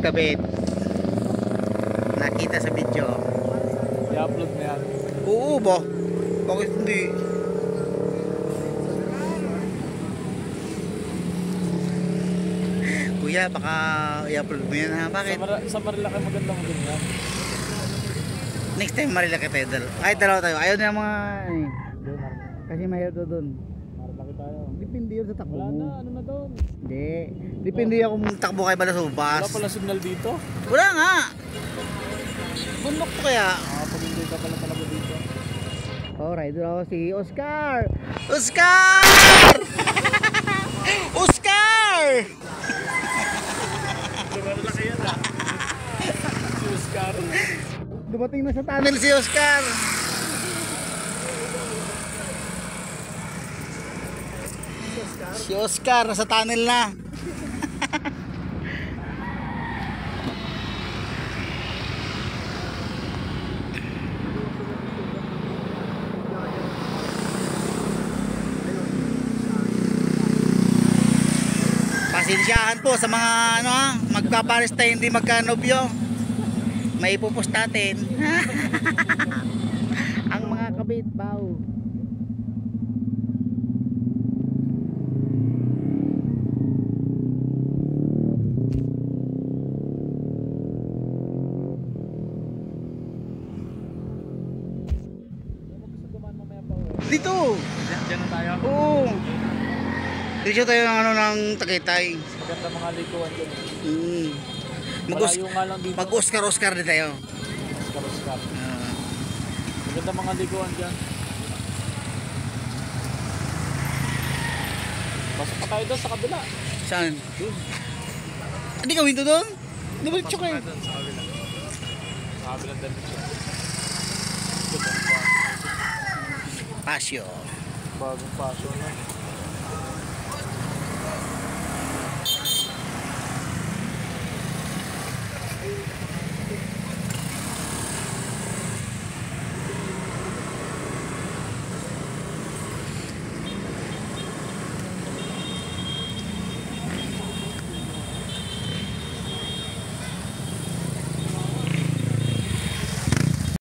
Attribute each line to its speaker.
Speaker 1: magkabit. Nakita sa video.
Speaker 2: I-upload na yan.
Speaker 1: Oo ba? Bakit hindi? Kuya, baka i-upload mo yan ha? Bakit?
Speaker 2: Sa Marilaki magandang ganyan.
Speaker 1: Next time Marilaki tayo dalawa. Ay, dalawa tayo. Ayaw na mga kasi mayroon doon.
Speaker 2: Marilaki tayo.
Speaker 1: Depende yun sa takbo
Speaker 2: Wala
Speaker 1: mo.
Speaker 2: na, ano na doon?
Speaker 1: Hindi. Depende ako kung takbo kayo pala sa bus.
Speaker 2: Wala pala signal dito?
Speaker 1: Wala nga. Bundok to kaya.
Speaker 2: Pag hindi ka pala talaga dito.
Speaker 1: Alright, doon ako si Oscar. Oscar! Oscar!
Speaker 2: Marilaki yan ah. Si Oscar.
Speaker 1: Dumating na sa tunnel si Oscar. Si Oscar nasa tunnel na. Pasensyahan po sa mga magpapares tayo hindi magkanobyo. May ipopost natin. Ang mga kabit baw. Dito.
Speaker 2: Diyan na tayo.
Speaker 1: Oo. Dito tayo ng Tagaytay.
Speaker 2: Maganda mga likuan dyan.
Speaker 1: Mag-Oscar
Speaker 2: Malayo nga lang dito.
Speaker 1: Oscar din tayo.
Speaker 2: Oscar. Maganda mga likuan dyan. Pasok pa tayo doon sa kabila.
Speaker 1: Saan?
Speaker 2: Doon.
Speaker 1: Hindi ka window doon? Hindi ba tsaka eh?
Speaker 2: Doon sa kabila. Sa kabilang dimension.
Speaker 1: Pasyo.
Speaker 2: Bagong pasok na.